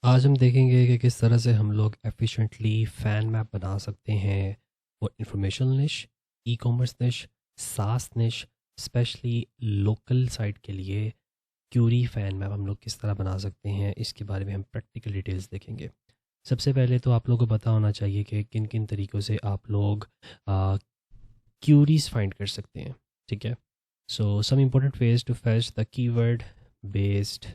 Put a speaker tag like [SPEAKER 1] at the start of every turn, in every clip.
[SPEAKER 1] आज हम देखेंगे कि किस तरह से हम लोग एफिशिएंटली फ़ैन मैप बना सकते हैं और इंफॉर्मेशनल निश, ई कॉमर्स निश, सास निश, स्पेशली लोकल साइट के लिए क्यूरी फ़ैन मैप हम लोग किस तरह बना सकते हैं, इसके बारे में हम प्रैक्टिकल डिटेल्स देखेंगे। सबसे पहले तो आप लोगों को पता होना चाहिए कि किन किन तरीक़ों से आप लोग क्यूरीज फाइंड कर सकते हैं। ठीक है, so some important ways to fetch the keyword based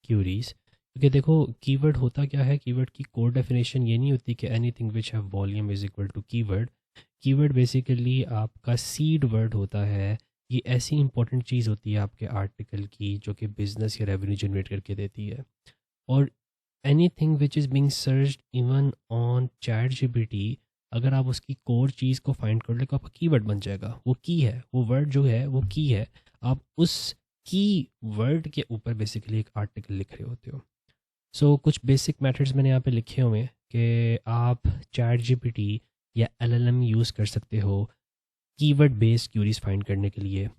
[SPEAKER 1] queries. क्योंकि देखो, कीवर्ड होता क्या है, कीवर्ड की कोर डेफिनेशन ये नहीं होती कि anything which have volume is equal to keyword. Keyword basically आपका सीड वर्ड होता है। ये ऐसी इंपॉर्टेंट चीज़ होती है आपके आर्टिकल की जो कि बिजनेस या रेवेन्यू जनरेट करके देती है। और anything which is being searched even on chat GPT, अगर आप उसकी कोर चीज़ को फाइंड कर ले तो आपका कीवर्ड बन जाएगा। वो की है, वो वर्ड जो है वो की है। आप उस की वर्ड के ऊपर बेसिकली एक आर्टिकल लिख रहे होते हो। सो कुछ बेसिक मेथड्स मैंने यहाँ पे लिखे हुए हैं कि आप चैट जीपीटी या एलएलएम यूज़ कर सकते हो कीवर्ड बेस्ड क्यूरीज फाइंड करने के लिए।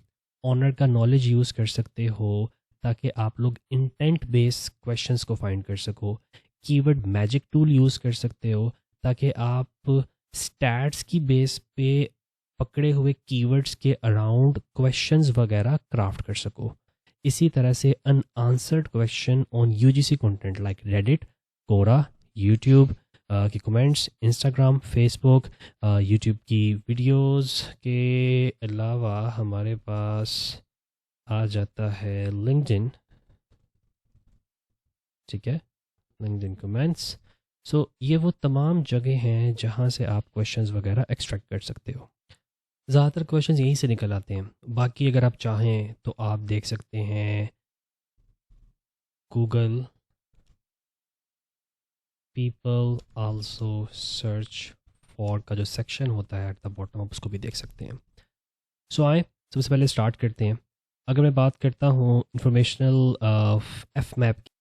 [SPEAKER 1] ऑनर का नॉलेज यूज़ कर सकते हो ताकि आप लोग इंटेंट बेस्ड क्वेश्चंस को फाइंड कर सको। कीवर्ड मैजिक टूल यूज़ कर सकते हो ताकि आप स्टैट्स की बेस पे पकड़े हुए कीवर्ड्स के अराउंड क्वेश्चंस वगैरह क्राफ्ट कर सको। इसी तरह से unanswered question on UGC content like Reddit, Quora, YouTube की कमेंट्स, इंस्टाग्राम, फेसबुक, यूट्यूब की वीडियोस के अलावा हमारे पास आ जाता है लिंक्डइन। ठीक है, लिंक्डइन कमेंट्स। सो ये वो तमाम जगह हैं जहाँ से आप क्वेश्चंस वगैरह एक्सट्रैक्ट कर सकते हो। ज़्यादातर क्वेश्चंस यहीं से निकल आते हैं। बाकी अगर आप चाहें तो आप देख सकते हैं Google people also search for का जो सेक्शन होता है एट द बॉटम, आप उसको भी देख सकते हैं। सो आए सबसे पहले स्टार्ट करते हैं। अगर मैं बात करता हूँ इंफॉर्मेशनल एफ मैप की,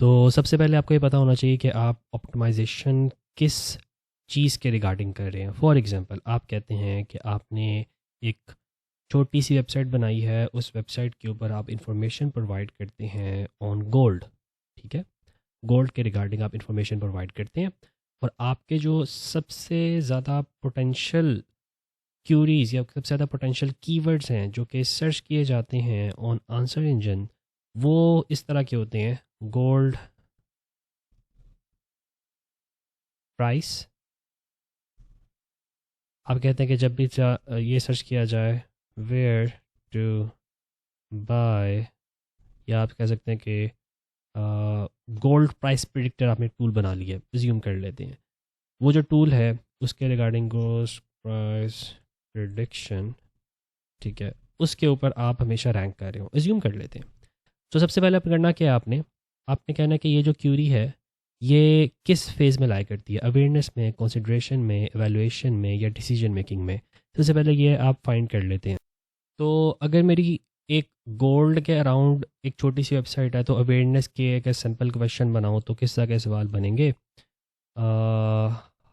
[SPEAKER 1] तो सबसे पहले आपको ये पता होना चाहिए कि आप ऑप्टिमाइजेशन किस चीज़ के रिगार्डिंग कर रहे हैं। फॉर एग्जांपल आप कहते हैं कि आपने एक छोटी सी वेबसाइट बनाई है, उस वेबसाइट के ऊपर आप इंफॉर्मेशन प्रोवाइड करते हैं ऑन गोल्ड। ठीक है, गोल्ड के रिगार्डिंग आप इंफॉर्मेशन प्रोवाइड करते हैं और आपके जो सबसे ज़्यादा पोटेंशियल क्यूरीज या सबसे ज़्यादा पोटेंशियल कीवर्ड्स हैं जो कि सर्च किए जाते हैं ऑन आंसर इंजन, वो इस तरह के होते हैं। गोल्ड प्राइस, आप कहते हैं कि जब भी ये सर्च किया जाए वेयर टू बाय, या आप कह सकते हैं कि गोल्ड प्राइस प्रिडिक्टर आपने टूल बना लिया, एज्यूम कर लेते हैं। वो जो टूल है उसके रिगार्डिंग गोल्ड प्राइस प्रिडिक्शन, ठीक है, उसके ऊपर आप हमेशा रैंक कर रहे हो, एज्यूम कर लेते हैं। तो सबसे पहले आपने करना क्या है, आपने आपने कहना है कि ये जो क्यूरी है ये किस फेज़ में लाई करती है, अवेयरनेस में, कंसिड्रेशन में, एवेलुएशन में, या डिसीजन मेकिंग में। सबसे पहले ये आप फाइंड कर लेते हैं। तो अगर मेरी एक गोल्ड के अराउंड एक छोटी सी वेबसाइट है तो अवेयरनेस के एक सिंपल क्वेश्चन बनाओ तो किस तरह के सवाल बनेंगे।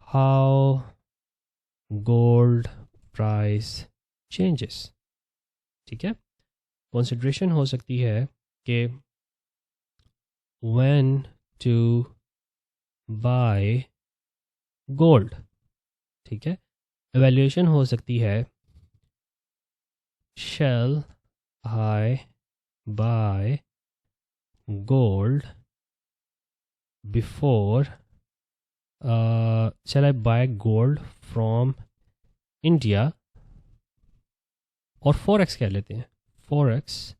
[SPEAKER 1] How gold price changes. ठीक है, कंसिड्रेशन हो सकती है कि व्हेन टू बाय गोल्ड। ठीक है, एवेल्यूएशन हो सकती है shall I buy gold before, shall I buy gold from India, और फॉरेक्स कह लेते हैं, फॉरेक्स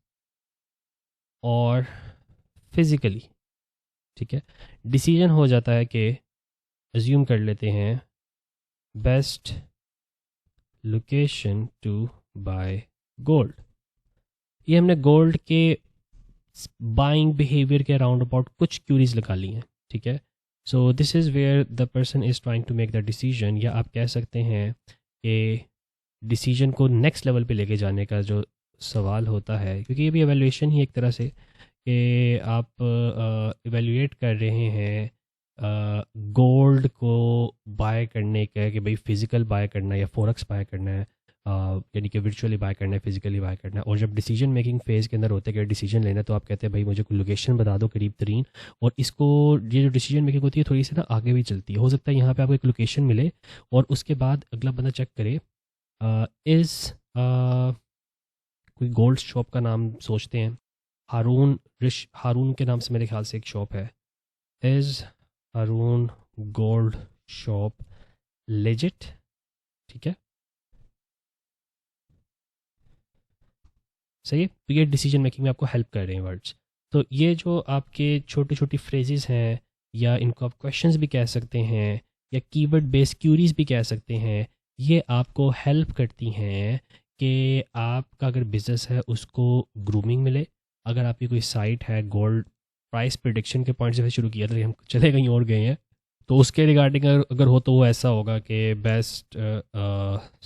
[SPEAKER 1] और फिज़िकली। ठीक है, डिसीजन हो जाता है कि एज्यूम कर लेते हैं best location to buy gold. ये हमने गोल्ड के बाइंग बिहेवियर के अराउंड अबाउट कुछ क्यूरीज लगा ली हैं। ठीक है, so this is where the person is trying to make the decision, या आप कह सकते हैं कि डिसीजन को नेक्स्ट लेवल पे लेके जाने का जो सवाल होता है, क्योंकि ये भी एवेल्यूएशन ही एक तरह से कि आप इवेल्युएट कर रहे हैं गोल्ड को बाय करने का, कि भाई फिज़िकल बाय करना है या फॉरेक्स बाय करना है। यानी कि वर्चुअली बाय करना है, फिजिकली बाय करना है। और जब डिसीजन मेकिंग फेज़ के अंदर होते हैं कि डिसीजन लेना है, तो आप कहते हैं भाई मुझे कोई लोकेशन बता दो करीब तरीन। और इसको, ये जो डिसीजन मेकिंग होती है थोड़ी सी ना आगे भी चलती है। हो सकता है यहाँ पे आपको एक लोकेशन मिले और उसके बाद अगला बंदा चेक करे, इज़ कोई गोल्ड शॉप का नाम सोचते हैं, हारून के नाम से मेरे ख्याल से एक शॉप है, is Haroon gold shop legit, ठीक है, सही है। तो ये डिसीजन मेकिंग में आपको हेल्प कर रहे हैं वर्ड्स। तो ये जो आपके छोटी छोटी फ्रेजेस हैं, या इनको आप क्वेश्चंस भी कह सकते हैं, या कीवर्ड बेस्ड क्यूरीज भी कह सकते हैं, ये आपको हेल्प करती हैं कि आपका अगर बिज़नेस है उसको ग्रूमिंग मिले। अगर आपकी कोई साइट है गोल्ड प्राइस प्रिडिक्शन के पॉइंट से शुरू किया था, हम चले कहीं और गए हैं, तो उसके रिगार्डिंग अगर हो तो वो ऐसा होगा कि बेस्ट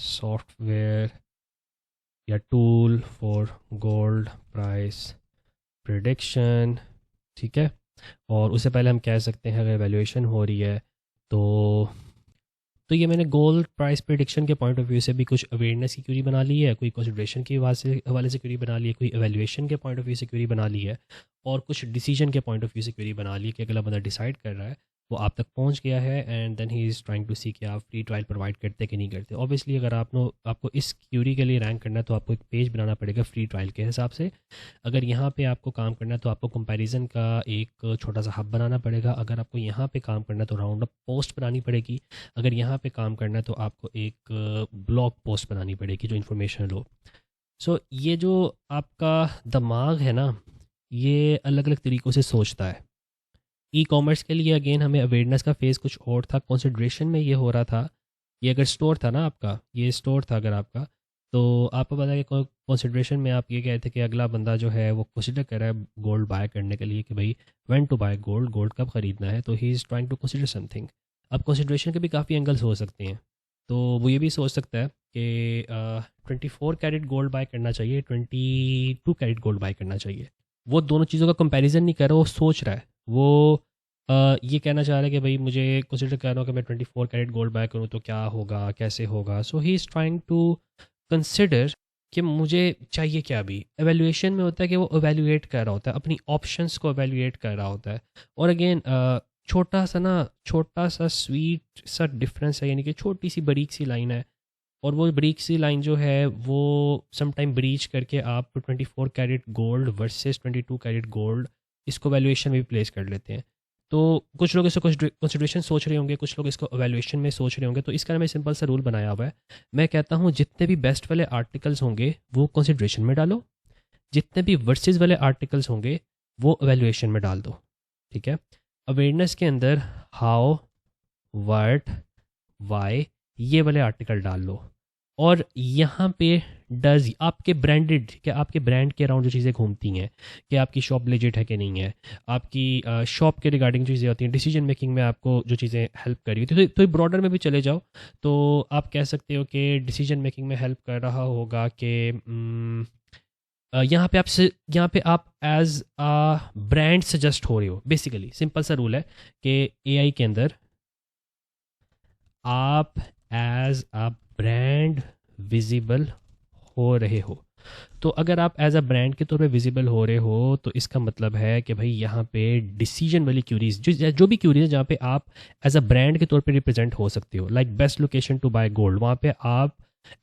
[SPEAKER 1] सॉफ्टवेयर या tool for gold price prediction, ठीक है। और उससे पहले हम कह सकते हैं अगर वैल्यूएशन हो रही है तो ये मैंने गोल्ड प्राइस प्रिडिक्शन के पॉइंट ऑफ व्यू से भी कुछ अवेयरनेस की क्यूरी बना ली है, कोई कंसिडरेशन के हवाले से क्यूरी बना ली है, कोई एवेल्यूएशन के पॉइंट ऑफ व्यू से क्यूरी बना ली है, और कुछ डिसीजन के पॉइंट ऑफ व्यू से क्यूरी बना ली है कि अगला बंदा डिसाइड कर रहा है, वो आप तक पहुंच गया है, and then he is trying to see कि आप फ्री ट्रायल प्रोवाइड करते कि नहीं करते। ऑब्वियसली अगर आपको इस क्यूरी के लिए रैंक करना है तो आपको एक पेज बनाना पड़ेगा फ्री ट्रायल के हिसाब से। अगर यहाँ पे आपको काम करना है तो आपको कंपैरिजन का एक छोटा सा हब बनाना पड़ेगा। अगर आपको यहाँ पे काम करना है तो राउंड अप पोस्ट बनानी पड़ेगी। अगर यहाँ पे काम करना है तो आपको एक ब्लॉग पोस्ट बनानी पड़ेगी जो इन्फॉर्मेशनल हो। सो ये जो आपका दिमाग है ना, ये अलग अलग तरीक़ों से सोचता है। ई कॉमर्स के लिए अगेन हमें अवेयरनेस का फेज़ कुछ और था, कंसिडरेशन में ये हो रहा था। ये अगर स्टोर था ना आपका, ये स्टोर था अगर आपका, तो आपको पता है कि कंसिडरेशन में आप ये कह रहे थे कि अगला बंदा जो है वो कंसिडर कर रहा है गोल्ड बाय करने के लिए कि भाई when to buy gold, gold कब ख़रीदना है, तो he is trying to consider something. अब कंसिडरेशन के भी काफ़ी एंगल्स हो सकते हैं। तो वो ये भी सोच सकता है कि 24 कैरेट गोल्ड बाय करना चाहिए, 22 कैरेट गोल्ड बाय करना चाहिए। वो दोनों चीज़ों का कंपैरिजन नहीं कर रहा, वो सोच रहा है। वो ये कहना चाह रहा है कि भाई मुझे कंसिडर कर रहा हूँ कि मैं 24 कैरेट गोल्ड बाय करूँ तो क्या होगा, कैसे होगा। So he is trying to consider कि मुझे चाहिए क्या। भी एवेल्यूएशन में होता है कि वो एवेल्यूएट कर रहा होता है, अपनी ऑप्शंस को एवेल्यूएट कर रहा होता है। और अगेन छोटा सा स्वीट सा डिफरेंस है, यानी कि छोटी सी बारीक सी लाइन है, और वो बारीक सी लाइन जो है वो सम टाइम ब्रीच करके आप 24 carat gold versus 22 carat gold इसको वैल्यूएशन में भी प्लेस कर लेते हैं। तो कुछ लोग इसको कंसिडरेशन सोच रहे होंगे, कुछ लोग इसको वैल्यूएशन में सोच रहे होंगे। तो इसका मैं सिंपल सा रूल बनाया हुआ है। मैं कहता हूँ जितने भी बेस्ट वाले आर्टिकल्स होंगे वो कंसिडरेशन में डालो, जितने भी वर्सेस वाले आर्टिकल्स होंगे वो वैल्यूएशन में डाल दो, ठीक है। अवेयरनेस के अंदर हाउ, व्हाट, वाई, ये वाले आर्टिकल डाल लो। और यहाँ पे डज आपके ब्रांडेड, क्या आपके ब्रांड के अराउंड जो चीज़ें घूमती हैं कि आपकी शॉप लेजिट है कि नहीं है, आपकी शॉप के रिगार्डिंग चीज़ें होती हैं, डिसीजन मेकिंग में आपको जो चीज़ें हेल्प कर रही होती है, तो ब्रॉडर में भी चले जाओ। तो आप कह सकते हो कि डिसीजन मेकिंग में हेल्प कर रहा होगा कि यहाँ पे आप एज आ ब्रांड सजेस्ट हो रहे हो। बेसिकली सिंपल सा रूल है कि एआई के अंदर आप एज अ ब्रांड विजिबल हो रहे हो। तो अगर आप एज अ ब्रांड के तौर पे विजिबल हो रहे हो तो इसका मतलब है कि भाई यहाँ पे डिसीजन वाली क्यूरीज, जो भी क्यूरीज है जहाँ पे आप एज अ ब्रांड के तौर पे रिप्रेजेंट हो सकते हो, like best location to buy gold, वहाँ पे आप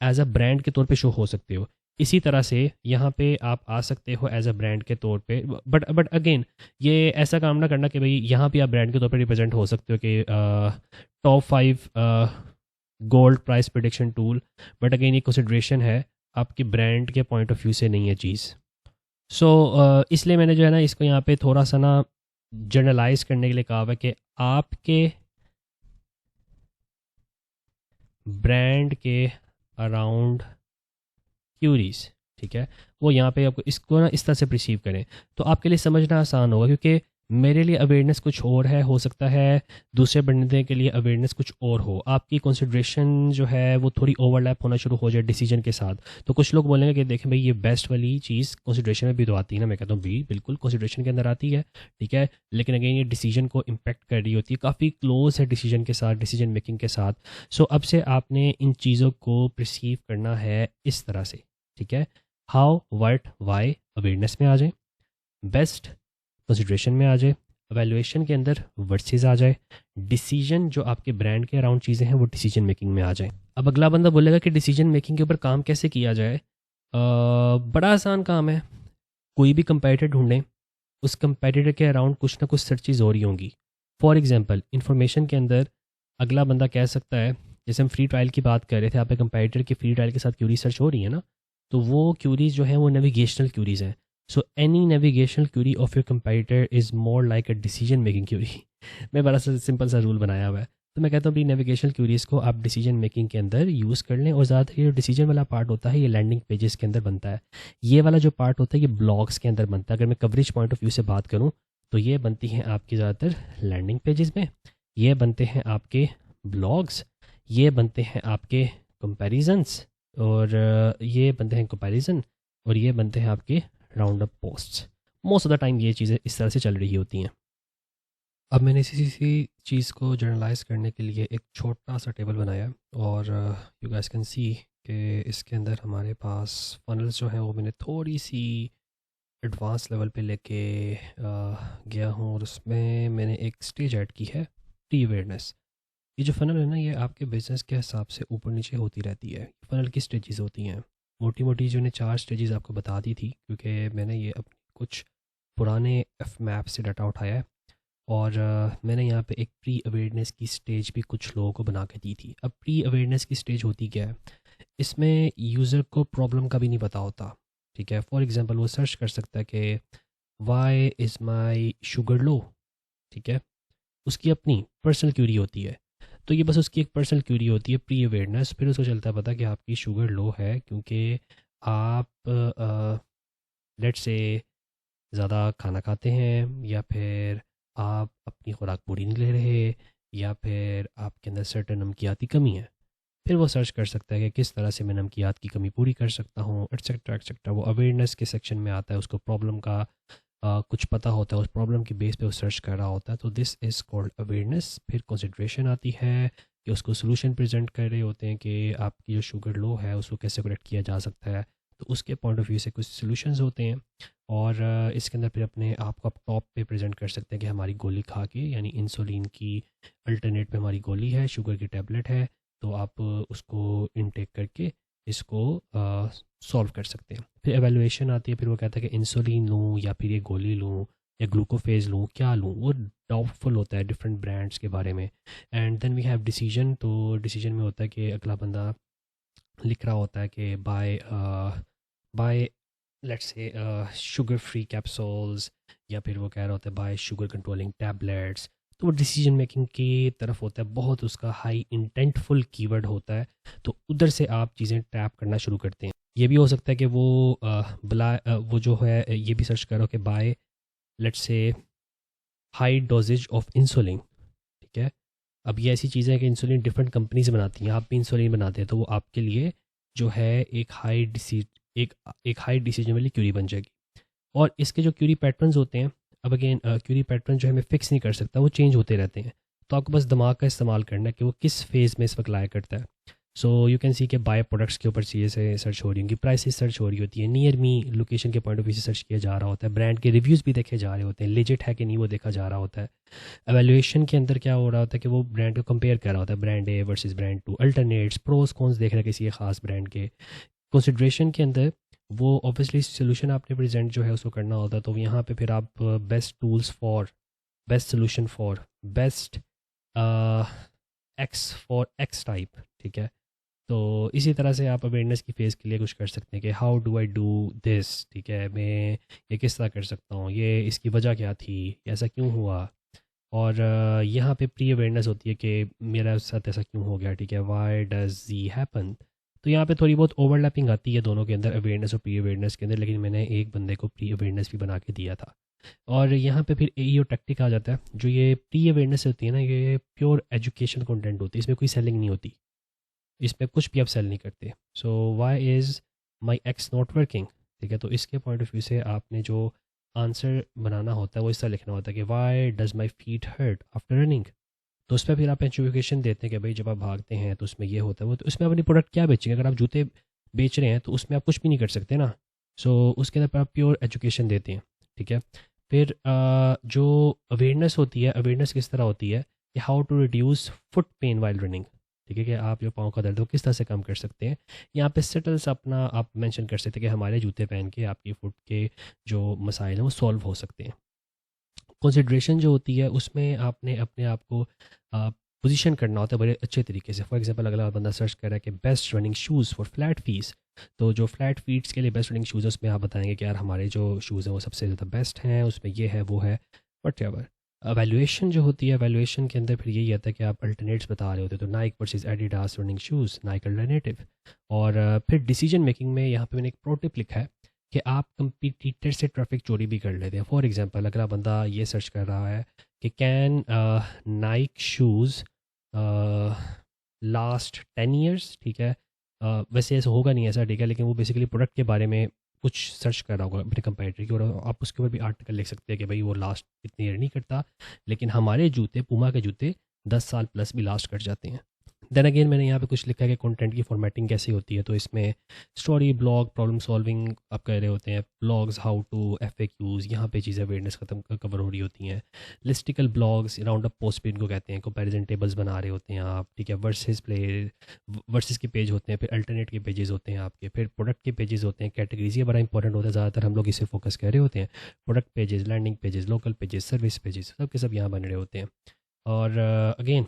[SPEAKER 1] एज अ ब्रांड के तौर पे शो हो सकते हो। इसी तरह से यहाँ पे आप आ सकते हो एज अ ब्रांड के तौर पे। बट अगेन ये ऐसा काम ना करना कि भाई यहाँ पे आप ब्रांड के तौर पे रिप्रेजेंट हो सकते हो कि top 5 gold price prediction tool. But again ये कंसिडरेशन है, आपके ब्रांड के पॉइंट ऑफ व्यू से नहीं है चीज़। सो इसलिए मैंने जो है ना इसको यहाँ पे थोड़ा सा ना जनरलाइज करने के लिए कहा हुआ है कि आपके ब्रांड के अराउंड क्यूरीज, ठीक है, वो यहाँ पे आपको इसको ना इस तरह से रिसीव करें तो आपके लिए समझना आसान होगा। क्योंकि मेरे लिए अवेयरनेस कुछ और है, हो सकता है दूसरे बंदे के लिए अवेयरनेस कुछ और हो। आपकी कंसिड्रेशन जो है वो थोड़ी ओवरलैप होना शुरू हो जाए डिसीजन के साथ, तो कुछ लोग बोलेंगे कि देखें भाई ये बेस्ट वाली चीज़ कंसिड्रेशन में भी तो आती है ना। मैं कहता हूँ भी बिल्कुल कंसिड्रेशन के अंदर आती है, ठीक है, लेकिन अगेन ये डिसीजन को इम्पेक्ट कर रही होती है, काफ़ी क्लोज है डिसीजन के साथ, डिसीजन मेकिंग के साथ। सो अब से आपने इन चीज़ों को परसीव करना है इस तरह से, ठीक है। हाउ, व्हाट, वाई अवेयरनेस में आ जाए, बेस्ट कंसिड्रेशन में आ जाए, एवेल्युएशन के अंदर वर्सेस आ जाए, डिसीजन जो आपके ब्रांड के अराउंड चीज़ें हैं वो डिसीजन मेकिंग में आ जाए। अब अगला बंदा बोलेगा कि डिसीजन मेकिंग के ऊपर काम कैसे किया जाए। बड़ा आसान काम है, कोई भी कंपेटिटर ढूंढें, उस कंपेटिटर के अराउंड कुछ ना कुछ सर्चेज हो रही होंगी। फॉर एग्जांपल इंफॉर्मेशन के अंदर अगला बंदा कह सकता है, जैसे हम फ्री ट्रायल की बात कर रहे थे, आप कंपेटिटर की फ्री ट्रायल के साथ क्यूरी सर्च हो रही है ना, तो वो क्यूरीज जो हैं वो नेविगेशनल क्यूरीज हैं। So any navigational query of your competitor is more like a decision making query. मैं बड़ा सा सिंपल सा रूल बनाया हुआ है, तो मैं कहता हूँ अपनी नेविगेशनल क्यूरीज़ को आप डिसीजन मेकिंग के अंदर यूज़ कर लें। और ज़्यादातर ये जो डिसीजन वाला पार्ट होता है ये लैंडिंग पेजेस के अंदर बनता है। ये वाला जो पार्ट होता है ये ब्लॉग्स के अंदर बनता है। अगर मैं कवरेज पॉइंट ऑफ व्यू से बात करूँ तो ये बनती हैं आपकी ज़्यादातर लैंडिंग पेजेस में, ये बनते हैं आपके ब्लॉग्स, ये बनते हैं आपके कंपैरिजन्स, और ये बनते हैं कंपैरिजन, और ये बनते हैं आपके round up posts. Most of the time ये चीज़ें इस तरह से चल रही होती हैं। अब मैंने इसी चीज़ को जर्नलाइज करने के लिए एक छोटा सा टेबल बनाया, और यू गाइस कैन सी कि इसके अंदर हमारे पास फनल्स जो हैं वो मैंने थोड़ी सी एडवांस लेवल पे लेके गया हूँ, और उसमें मैंने एक स्टेज ऐड की है, प्री अवेयरनेस। ये जो फ़नल है ना ये आपके बिज़नेस के हिसाब से ऊपर नीचे होती रहती है। फ़नल की स्टेजेस होती हैं, मोटी मोटी जो ने 4 स्टेजेस आपको बता दी थी, क्योंकि मैंने ये अपने कुछ पुराने एफ मैप से डाटा उठाया है, और मैंने यहाँ पे एक प्री अवेयरनेस की स्टेज भी कुछ लोगों को बना के दी थी। अब प्री अवेयरनेस की स्टेज होती क्या है, इसमें यूज़र को प्रॉब्लम का भी नहीं पता होता, ठीक है। फॉर एग्ज़ाम्पल वो सर्च कर सकता है कि why is my sugar low, ठीक है, उसकी अपनी पर्सनल क्यूरी होती है। तो ये बस उसकी एक पर्सनल क्यूरी होती है प्री अवेयरनेस, फिर उसको चलता है पता कि आपकी शुगर लो है क्योंकि आप लेट से ज़्यादा खाना खाते हैं, या फिर आप अपनी खुराक पूरी नहीं ले रहे, या फिर आपके अंदर सर्टेन नमकियात की कमी है। फिर वो सर्च कर सकता है कि किस तरह से मैं नमकियात की कमी पूरी कर सकता हूँ, एटसेट्रा एटसेट्रा। वो अवेयरनेस के सेक्शन में आता है, उसको प्रॉब्लम का कुछ पता होता है, उस प्रॉब्लम की बेस पे वो सर्च कर रहा होता है, तो दिस इज़ कॉल्ड अवेयरनेस। फिर कंसिड्रेशन आती है कि उसको सोल्यूशन प्रेजेंट कर रहे होते हैं कि आपकी जो शुगर लो है उसको कैसे करेक्ट किया जा सकता है, तो उसके पॉइंट ऑफ व्यू से कुछ सोल्यूशंस होते हैं। और इसके अंदर फिर अपने आप को आप टॉप पे प्रेजेंट कर सकते हैं कि हमारी गोली खा के, यानी इंसुलिन की अल्टरनेट पे हमारी गोली है, शुगर की टैबलेट है, तो आप उसको इनटेक करके इसको सॉल्व कर सकते हैं। फिर एवेलुएशन आती है, फिर वो कहता है कि इंसुलिन लूँ या फिर ये गोली लूँ या ग्लूकोफेज लूँ, क्या लूँ, वो डाउटफुल होता है डिफरेंट ब्रांड्स के बारे में। And then we have decision, तो डिसीजन में होता है कि अगला बंदा लिख रहा होता है कि buy let's say sugar free capsules, या फिर वो कह रहा होता है बाय शुगर कंट्रोलिंग टैबलेट्स। तो वो डिसीजन मेकिंग की तरफ होता है, बहुत उसका हाई इंटेंटफुल कीवर्ड होता है, तो उधर से आप चीज़ें टैप करना शुरू करते हैं। ये भी हो सकता है कि वो वो जो है ये भी सर्च करो कि buy let's say high dosages of insulin, ठीक है। अब ये ऐसी चीज़ें हैं कि इंसुलिन डिफरेंट कंपनीज बनाती हैं, आप भी इंसुलिन बनाते हैं, तो वो आपके लिए जो है एक एक हाई डिसीजन वाली क्यूरी बन जाएगी। और इसके जो क्यूरी पैटर्न्स होते हैं, अब अगेन क्यूरी पैटर्न जो है मैं फिक्स नहीं कर सकता, वो चेंज होते रहते हैं, तो आपको बस दिमाग का इस्तेमाल करना है कि वो किस फेज़ में इस वक्त लाया करता है। सो यू कैन सी के बाय प्रोडक्ट्स के ऊपर चीज़ें से सर्च हो रही होंगी, प्राइसेस सर्च हो रही होती है, नियर मी लोकेशन के पॉइंट ऑफ व्यू से सर्च किया जा रहा होता है, ब्रांड के रिव्यूज़ भी देखे जा रहे होते हैं, लेजिट है कि नहीं वो देखा जा रहा होता है। एवेल्युएशन के अंदर क्या हो रहा होता है कि वो ब्रांड को कंपेयर कर रहा होता है, brand A versus brand two, alternates, pros cons देख रहा है किसी एक खास ब्रांड के। कंसिड्रेशन के अंदर वो ऑब्वियसली सोल्यूशन आपने प्रेजेंट जो है उसको करना होता है, तो यहाँ पे फिर आप best tools for, best solution for, best x for x type, ठीक है। तो इसी तरह से आप अवेयरनेस की फेज़ के लिए कुछ कर सकते हैं कि how do I do this, ठीक है, मैं ये किस तरह कर सकता हूँ, ये इसकी वजह क्या थी, ऐसा क्यों हुआ। और यहाँ पे प्री अवेयरनेस होती है कि मेरा साथ ऐसा क्यों हो गया, ठीक है, वाई डज जी हैपन। तो यहाँ पे थोड़ी बहुत ओवरलैपिंग आती है दोनों के अंदर, अवेयरनेस और प्री अवेयरनेस के अंदर, लेकिन मैंने एक बंदे को प्री अवेयरनेस भी बना के दिया था। और यहाँ पे फिर एईओ टैक्टिक आ जाता है। जो ये प्री अवेयरनेस होती है ना, ये प्योर एजुकेशन कंटेंट होती है, इसमें कोई सेलिंग नहीं होती, इसमें कुछ भी आप सेल नहीं करते। So why is my x not working, ठीक है। तो इसके पॉइंट ऑफ व्यू से आपने जो आंसर बनाना होता है वो इस तरह लिखना होता है कि why does my feet hurt after running. तो उस पर फिर आप एजुकेशन देते हैं कि भाई जब आप भागते हैं तो उसमें ये होता है वो, तो उसमें अपनी प्रोडक्ट क्या बेचेंगे? अगर आप जूते बेच रहे हैं तो उसमें आप कुछ भी नहीं कर सकते ना। सो उसके अंदर पर आप प्योर एजुकेशन देते हैं, ठीक है। फिर जो अवेयरनेस होती है, अवेयरनेस किस तरह होती है कि how to reduce foot pain while running, ठीक है, कि आप जो पाँव का दर्द हो किस तरह से कम कर सकते हैं। यहाँ पे सेटल्स अपना आप मेंशन कर सकते हैं कि हमारे जूते पहन के आपकी फुट के जो मसाइल हैं वो सॉल्व हो सकते हैं। कंसिड्रेशन जो होती है उसमें आपने अपने आप को पोजीशन करना होता है बड़े अच्छे तरीके से। फॉर एग्जांपल अगला बंदा सर्च कर रहा है कि best running shoes for flat fees, तो जो फ्लैट फीट्स के लिए बेस्ट रनिंग शूज़ है उसमें आप बताएंगे कि यार हमारे जो शूज़ हैं वो सबसे ज़्यादा बेस्ट हैं, उसमें ये है वो है, वट एवर। वैल्यूएशन जो होती है, वैल्यूएशन के अंदर फिर यही आता है कि आप अल्टरनेट्स बता रहे होते हैं, तो Naik versus Adidas running shoes, Naik alternative. और फिर डिसीजन मेकिंग में यहाँ पे मैंने एक प्रो टिप लिखा है कि आप कंपटीटर से ट्रैफिक चोरी भी कर लेते हैं। फॉर एग्जांपल अगला बंदा ये सर्च कर रहा है कि can Naik shoes last 10 years, ठीक है। वैसे ऐसा होगा नहीं ऐसा, ठीक है, लेकिन वो बेसिकली प्रोडक्ट के बारे में कुछ सर्च कर रहा होगा अपने कंपेटिटर की, और आप उसके ऊपर भी आर्टिकल लिख सकते हैं कि भाई वो लास्ट इतनी ईयर नहीं करता, लेकिन हमारे जूते, पूमा के जूते 10 साल प्लस भी लास्ट कर जाते हैं। देन अगेन मैंने यहाँ पे कुछ लिखा है कि कंटेंट की फॉर्मेटिंग कैसी होती है, तो इसमें स्टोरी, ब्लॉग, प्रॉब्लम सॉल्विंग आप कह रहे होते हैं, ब्लॉग्स, हाउ टू, एफएक्यूज, यहाँ पे चीज़ें अवेयरनेस खत्म कवर हो रही होती हैं। Listicle blogs, round up post पे इनको कहते हैं, कंपैरिजन टेबल्स बना रहे होते हैं आप, ठीक है। वर्सेस के पेज होते हैं, फिर अल्टरनेट के पेजेस होते हैं आपके, फिर प्रोडक्ट के पेजेस होते हैं, कैटेगरीज, ये बड़ा इंपॉर्टेंट होता है, ज़्यादातर हम लोग इसे फोकस कर रहे होते हैं। Product pages, landing pages, local pages, service pages, सब के सब यहाँ बन रहे होते हैं। और अगेन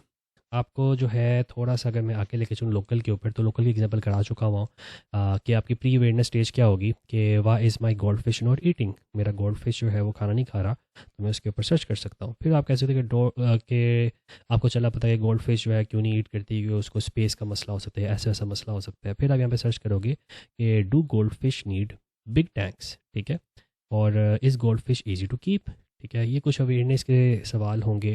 [SPEAKER 1] आपको जो है थोड़ा-सा अगर मैं आगे लेके चलूँ लोकल के ऊपर, तो लोकल की एग्जांपल करा चुका हुआ हूँ कि आपकी प्री अवेयरनेस स्टेज क्या होगी कि why is my gold fish not eating, मेरा गोल्ड फिश जो है वो खाना नहीं खा रहा, तो मैं उसके ऊपर सर्च कर सकता हूँ। फिर आप कह सकते हैं कि आपको चला पता है कि गोल्ड फिश जो है क्यों नहीं ईट करती, क्योंकि उसको स्पेस का मसला हो सकता है, ऐसा-ऐसा मसला हो सकता है। फिर आप यहाँ पे सर्च करोगे कि do goldfish need big tanks, ठीक है, और is goldfish easy to keep, ठीक है। ये कुछ अवेयरनेस के सवाल होंगे।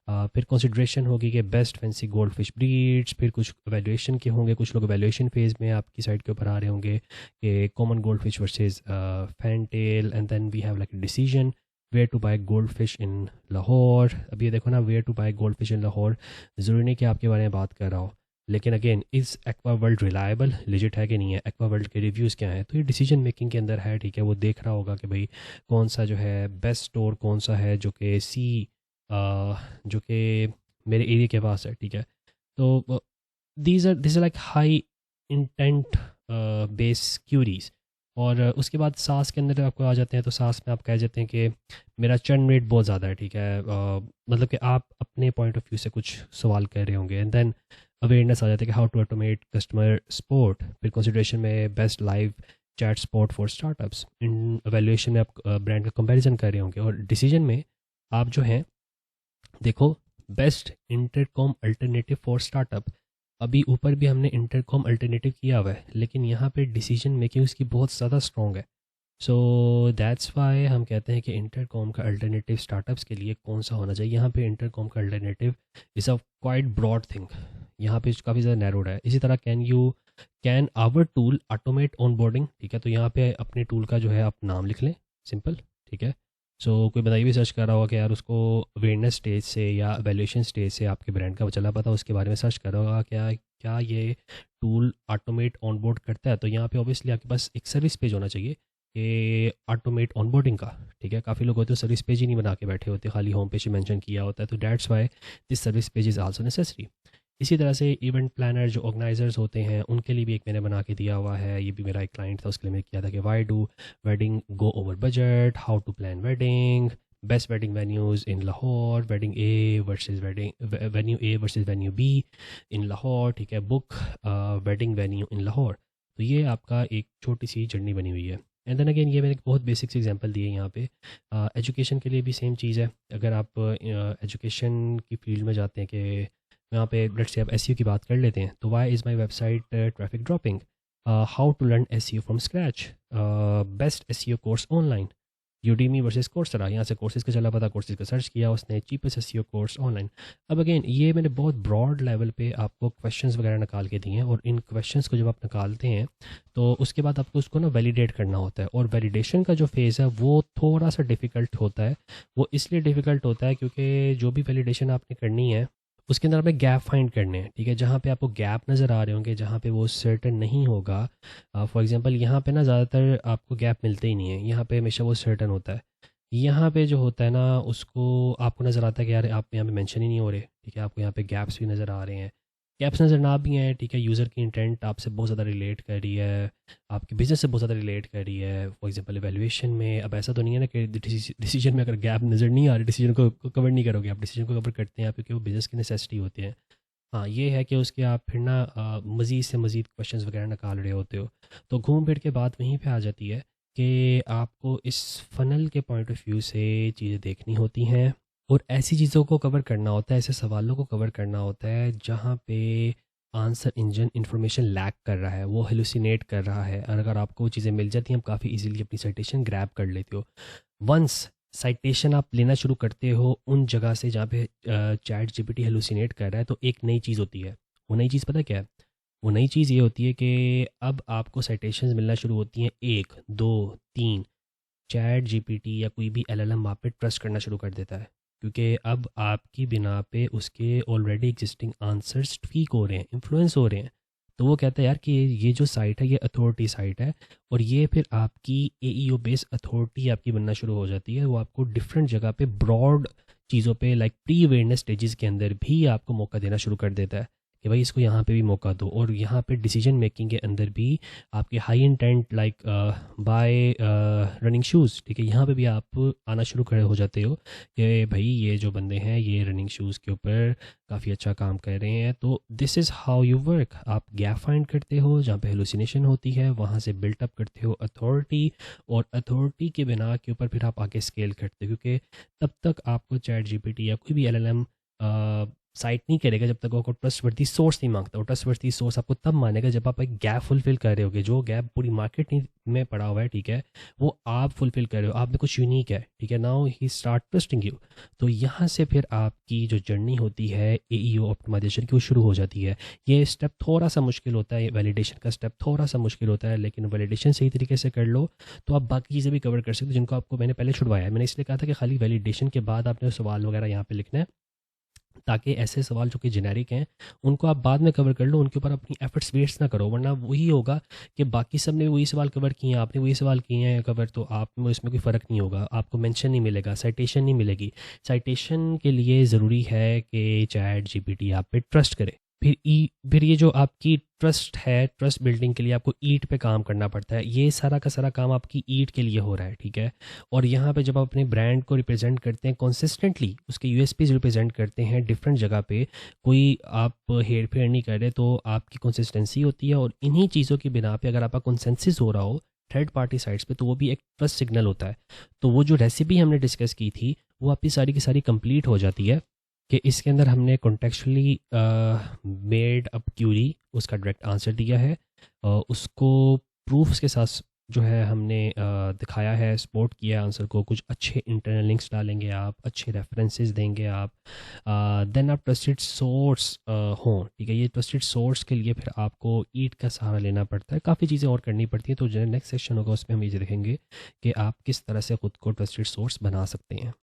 [SPEAKER 1] फिर कंसिड्रेशन होगी कि best fancy gold fish breeds, फिर कुछ वैल्यूएशन के होंगे, कुछ लोग वैल्यूएशन फेज़ में आपकी साइट के ऊपर आ रहे होंगे कि common goldfish versus fantail, and then we have like decision where to buy goldfish in Lahore. अब ये देखो ना, where to buy goldfish in Lahore, ज़रूरी नहीं कि आपके बारे में बात कर रहा हो, लेकिन again is aqua world reliable, legit है कि नहीं है, एक्वा वर्ल्ड के रिव्यूज़ क्या हैं, तो ये डिसीजन मेकिंग के अंदर है, ठीक है। वो देख रहा होगा कि भाई कौन सा जो है बेस्ट स्टोर कौन सा है जो कि जो कि मेरे एरिया के पास है, ठीक है। तो this are like high intent base queries. और उसके बाद सास के अंदर आपको आ जाते हैं, तो सास में आप कह जाते हैं कि मेरा चर्न रेट बहुत ज़्यादा है, ठीक है। मतलब कि आप अपने पॉइंट ऑफ व्यू से कुछ सवाल कर रहे होंगे, एंड देन अवेयरनेस आ जाता है कि how to automate customer support. फिर कंसिडरेशन में best live chat support for startups. इन एवेल्यूएशन में आप ब्रांड का कंपैरिजन कर रहे होंगे, और डिसीजन में आप जो हैं देखो best intercom alternative for startup. अभी ऊपर भी हमने इंटरकॉम अल्टरनेटिव किया हुआ है, लेकिन यहाँ पे डिसीजन मेकिंग उसकी बहुत ज़्यादा स्ट्रॉन्ग है। सो दैट्स वाई हम कहते हैं कि इंटरकॉम का अल्टरनेटिव स्टार्टअप्स के लिए कौन सा होना चाहिए। यहाँ पे इंटरकॉम का alternative is a quite broad thing, यहाँ पे काफ़ी ज़्यादा नैरोड है। इसी तरह can our tool automate onboarding, ठीक है। तो यहाँ पे अपने टूल का जो है आप नाम लिख लें, सिंपल, ठीक है। सो कोई बताइए भी सर्च कर रहा होगा कि यार उसको अवेयरनेस स्टेज से या वैल्यूएशन स्टेज से आपके ब्रांड का चला पता, उसके बारे में सर्च कर रहा होगा क्या क्या ये टूल ऑटोमेट ऑनबोर्ड करता है। तो यहाँ पे ऑब्वियसली आपके पास एक सर्विस पेज होना चाहिए कि ऑटोमेट ऑनबोर्डिंग का, ठीक है। काफ़ी लोग होते हैं सर्विस पेज ही नहीं बना के बैठे होते, खाली होम पेज मेंशन किया होता है, तो that's why this service page is also necessary. इसी तरह से इवेंट प्लानर जो ऑर्गेनाइजर्स होते हैं उनके लिए भी एक मैंने बना के दिया हुआ है, ये भी मेरा एक क्लाइंट था, उसके लिए मैंने किया था कि why do wedding go over budget, how to plan wedding, best wedding venues in Lahore, wedding A versus venue A versus venue B in Lahore, ठीक है। Book wedding venue in Lahore. तो ये आपका एक छोटी सी जर्नी बनी हुई है। एंड देन अगेन ये मैंने एक बहुत बेसिक्स एग्जांपल दिए यहाँ पे। एजुकेशन के लिए भी सेम चीज़ है। अगर आप एजुकेशन की फील्ड में जाते हैं कि यहाँ पे लेट्स से आप एसईओ की बात कर लेते हैं, तो why is my website traffic dropping, how to learn SEO from scratch, best SEO course online. Udemy versus Coursera, यहाँ से कोर्सेज का चला पता, कोर्सेज का सर्च किया उसने, चीपेस्ट एसईओ कोर्स ऑनलाइन। अब अगेन ये मैंने बहुत ब्रॉड लेवल पे आपको क्वेश्चंस वगैरह निकाल के दिए हैं, और इन क्वेश्चंस को जब आप निकालते हैं तो उसके बाद आपको उसको ना वैलिडेट करना होता है, और वैलिडेशन का जो फेज़ है वो थोड़ा सा डिफ़िकल्ट होता है। वो इसलिए डिफ़िकल्ट होता है क्योंकि जो भी वैलिडेशन आपने करनी है उसके अंदर हमें गैप फाइंड करने हैं, ठीक है। जहाँ पे आपको गैप नज़र आ रहे होंगे, जहाँ पे वो सर्टेन नहीं होगा, फॉर एग्जांपल यहाँ पे ना ज़्यादातर आपको गैप मिलते ही नहीं है, यहाँ पे हमेशा वो सर्टेन होता है। यहाँ पे जो होता है ना उसको आपको नज़र आता है कि यार आप यहाँ पे मेंशन ही नहीं हो रहे, ठीक है। आपको यहाँ पे गैप्स भी नज़र आ रहे हैं, गैप्स नज़र ना भी हैं, ठीक है। यूज़र की इंटेंट आपसे बहुत ज़्यादा रिलेट कर रही है, आपके बिज़नेस से बहुत ज़्यादा रिलेट कर रही है। फॉर एग्जांपल एवेल्यूएशन में अब ऐसा तो नहीं है ना कि डिसीजन में अगर गैप नज़र नहीं आ रही, डिसीजन को कवर नहीं करोगे आप, डिसीजन को कवर करते हैं आप क्योंकि वो बिज़नेस की नेसेसिटी होती है। हाँ, ये है कि उसके आप फिर ना मज़ीद से मज़ीद क्वेश्चंस वगैरह निकाल रहे होते हो, तो घूम फिर के बात वहीं पे आ जाती है कि आपको इस फ़नल के पॉइंट ऑफ व्यू से चीज़ें देखनी होती हैं, और ऐसी चीज़ों को कवर करना होता है, ऐसे सवालों को कवर करना होता है जहाँ पे आंसर इंजन इंफॉर्मेशन लैक कर रहा है, वो हेलुसिनेट कर रहा है। और अगर आपको वो चीज़ें मिल जाती हैं, आप काफ़ी इजीली अपनी साइटेशन ग्रैब कर लेते हो। वंस साइटेशन आप लेना शुरू करते हो उन जगह से जहाँ पे चैट जीपीटी हेलुसिनेट कर रहा है, तो एक नई चीज़ होती है। वो नई चीज़ पता क्या है? वो नई चीज़ ये होती है कि अब आपको साइटेशंस मिलना शुरू होती हैं 1, 2, 3। चैट जीपीटी या कोई भी एलएलएम आप पे ट्रस्ट करना शुरू कर देता है, क्योंकि अब आपकी बिना पे उसके ऑलरेडी एग्जिस्टिंग आंसर्स ठीक हो रहे हैं, इन्फ्लुएंस हो रहे हैं। तो वो कहता है यार कि ये जो साइट है ये अथॉरिटी साइट है, और ये फिर आपकी एईओ बेस अथॉरिटी आपकी बनना शुरू हो जाती है। वो आपको डिफरेंट जगह पे ब्रॉड चीज़ों पे लाइक प्री अवेयरनेस स्टेजेस के अंदर भी आपको मौका देना शुरू कर देता है कि भाई इसको यहाँ पे भी मौका दो, और यहाँ पे डिसीजन मेकिंग के अंदर भी आपके high intent like bye running shoes, ठीक है, यहाँ पे भी आप आना शुरू खड़े हो जाते हो कि भाई ये जो बंदे हैं ये रनिंग शूज़ के ऊपर काफ़ी अच्छा काम कर रहे हैं। तो this is how you work. आप गैप फाइंड करते हो जहाँ पे हेलुसिनेशन होती है, वहाँ से बिल्टअप करते हो अथॉरिटी, और अथॉरिटी के बिना के ऊपर फिर आप आगे स्केल करते हो, क्योंकि तब तक आपको चैट जीपीटी या कोई भी एलएलएम साइट नहीं करेगा जब तक वो आपको ट्रस्टवर्दी सोर्स नहीं मांगता। और ट्रस्टवर्दी सोर्स आपको तब मानेगा जब आप एक गैप फुलफिल कर रहे होगे, जो गैप पूरी मार्केट में पड़ा हुआ है, ठीक है, वो आप फुलफिल कर रहे हो, आप में कुछ यूनिक है, ठीक है। Now he start trusting you. तो यहाँ से फिर आपकी जो जर्नी होती है एईओ ऑप्टिमाइजेशन की वो शुरू हो जाती है। ये स्टेप थोड़ा सा मुश्किल होता है, वैलिडेशन का स्टेप थोड़ा सा मुश्किल होता है, लेकिन वैलिडेशन सही तरीके से कर लो तो आप बाकी चीज़ें भी कवर कर सकते हो जिनको आपको मैंने पहले छुड़वाया है। मैंने इसलिए कहा था कि खाली वैलिडेशन के बाद आपने सवाल वगैरह यहाँ पे लिखना है, ताकि ऐसे सवाल जो कि जेनेरिक हैं उनको आप बाद में कवर कर लो, उनके ऊपर अपनी एफर्ट्स वेस्ट ना करो, वरना वही होगा कि बाकी सब ने वही सवाल कवर किए हैं, आपने वही सवाल किए हैं कवर, तो आप में इसमें कोई फ़र्क नहीं होगा, आपको मेंशन नहीं मिलेगा, साइटेशन नहीं मिलेगी। साइटेशन के लिए ज़रूरी है कि चैट जीपीटी आप पे ट्रस्ट करे। फिर ये जो आपकी ट्रस्ट है, ट्रस्ट बिल्डिंग के लिए आपको ईट पे काम करना पड़ता है। ये सारा का सारा काम आपकी ईट के लिए हो रहा है, ठीक है। और यहाँ पे जब आप अपने ब्रांड को रिप्रेजेंट करते हैं कंसिस्टेंटली, उसके यूएसपीज रिप्रेजेंट करते हैं डिफरेंट जगह पे, कोई आप हेर फेर नहीं कर रहे, तो आपकी कंसिस्टेंसी होती है। और इन्हीं चीज़ों की बिना पे अगर आपका कंसेंसस हो रहा हो थर्ड पार्टी साइट्स पे, तो वो भी एक ट्रस्ट सिग्नल होता है। तो वो जो रेसिपी हमने डिस्कस की थी वो आपकी सारी की सारी कंप्लीट हो जाती है कि इसके अंदर हमने कॉन्टेक्चुअली मेड अप क्यूरी, उसका डायरेक्ट आंसर दिया है, उसको प्रूफ्स के साथ जो है हमने दिखाया है, सपोर्ट किया आंसर को। कुछ अच्छे इंटरनल लिंक्स डालेंगे आप, अच्छे रेफरेंसेस देंगे आप, देन आप ट्रस्टेड सोर्स हों, ठीक है। ये ट्रस्टेड सोर्स के लिए फिर आपको ईट का सहारा लेना पड़ता है, काफ़ी चीज़ें और करनी पड़ती हैं। तो जो नेक्स्ट सेक्शन होगा उसमें हम ये देखेंगे कि आप किस तरह से ख़ुद को ट्रस्टेड सोर्स बना सकते हैं।